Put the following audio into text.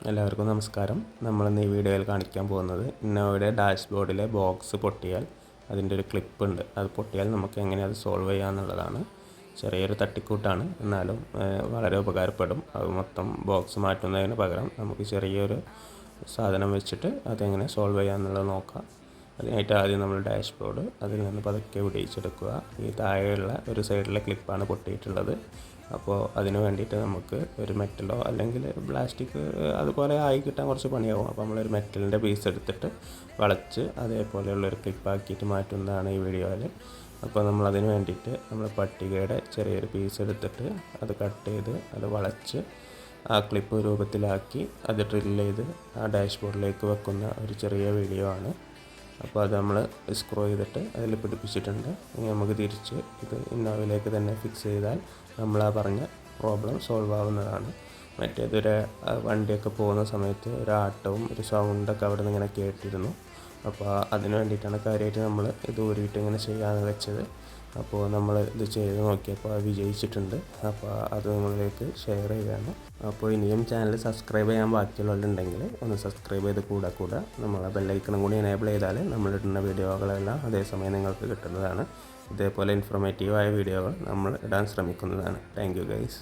എല്ലാവർക്കും നമസ്കാരം. നമ്മളിന്ന് ഈ വീഡിയോയിൽ കാണിക്കാൻ പോകുന്നത് ഇന്നോവയുടെ ഡാഷ്ബോർഡിലെ ബോക്സ് പൊട്ടിയാൽ അതിൻ്റെ ഒരു ക്ലിപ്പ് ഉണ്ട്. അത് പൊട്ടിയാൽ നമുക്ക് എങ്ങനെ അത് സോൾവ് ചെയ്യാമെന്നുള്ളതാണ്. ചെറിയൊരു തട്ടിക്കൂട്ടാണ്, എന്നാലും വളരെ ഉപകാരപ്പെടും. അത് മൊത്തം ബോക്സ് മാറ്റുന്നതിന് പകരം നമുക്ക് ചെറിയൊരു സാധനം വെച്ചിട്ട് അതെങ്ങനെ സോൾവ് ചെയ്യാമെന്നുള്ളത് നോക്കാം. അതിനായിട്ട് ആദ്യം നമ്മൾ ഡാഷ്ബോർഡ് അതിൽ നിന്ന് പതുക്കെ വിടിയിച്ചെടുക്കുക. ഈ താഴെയുള്ള ഒരു സൈഡിലെ ക്ലിപ്പാണ് പൊട്ടിയിട്ടുള്ളത്. അപ്പോൾ അതിന് വേണ്ടിയിട്ട് നമുക്ക് ഒരു മെറ്റലോ അല്ലെങ്കിൽ പ്ലാസ്റ്റിക് അതുപോലെ ആയി കിട്ടാൻ കുറച്ച് പണിയാവും. അപ്പോൾ നമ്മളൊരു മെറ്റലിൻ്റെ പീസ് എടുത്തിട്ട് വളച്ച് അതേപോലെയുള്ളൊരു ക്ലിപ്പാക്കിയിട്ട് മാറ്റുന്നതാണ് ഈ വീഡിയോയിൽ. അപ്പോൾ നമ്മളതിന് വേണ്ടിയിട്ട് നമ്മൾ പട്ടികയുടെ ചെറിയൊരു പീസ് എടുത്തിട്ട് അത് കട്ട് ചെയ്ത് അത് വളച്ച് ആ ക്ലിപ്പ് രൂപത്തിലാക്കി അത് ഡ്രിൽ ചെയ്ത് ആ ഡാഷ്ബോർഡിലേക്ക് വെക്കുന്ന ഒരു ചെറിയ വീഡിയോ ആണ്. അപ്പോൾ അത് നമ്മൾ സ്ക്രൂ ചെയ്തിട്ട് അതിൽ പിടിപ്പിച്ചിട്ടുണ്ട്. ഇനി നമുക്ക് തിരിച്ച് ഇത് ഇന്നോവയിലേക്ക് തന്നെ ഫിക്സ് ചെയ്താൽ നമ്മൾ ആ പറഞ്ഞ പ്രോബ്ലം സോൾവ് ആവുന്നതാണ്. മറ്റേതൊരു വണ്ടിയൊക്കെ പോകുന്ന സമയത്ത് ഒരു ആട്ടവും ഒരു സൗണ്ടൊക്കെ അവിടെ നിന്ന് ഇങ്ങനെ കേട്ടിരുന്നു. അപ്പോൾ അതിന് വേണ്ടിയിട്ടാണ് കാര്യമായിട്ട് നമ്മൾ ഇത് ഊരിയിട്ട് ഇങ്ങനെ ചെയ്യാമെന്ന് വെച്ചത്. അപ്പോൾ നമ്മൾ ഇത് ചെയ്ത് നോക്കിയപ്പോൾ അത് വിജയിച്ചിട്ടുണ്ട്. അപ്പോൾ അത് നിങ്ങളിലേക്ക് ഷെയർ ചെയ്യാണ്. അപ്പോൾ ഇനിയും ചാനൽ സബ്സ്ക്രൈബ് ചെയ്യാൻ ബാക്കിയുള്ളവരുണ്ടെങ്കിൽ ഒന്ന് സബ്സ്ക്രൈബ് ചെയ്ത് കൂടെ നമ്മളെ ബെല്ലൈക്കണും കൂടി എനേബിൾ ചെയ്താൽ നമ്മളിടുന്ന വീഡിയോകളെല്ലാം അതേസമയം നിങ്ങൾക്ക് കിട്ടുന്നതാണ്. ഇതേപോലെ ഇൻഫോർമേറ്റീവായ വീഡിയോകൾ നമ്മൾ ഇടാൻ ശ്രമിക്കുന്നതാണ്. Thank you guys.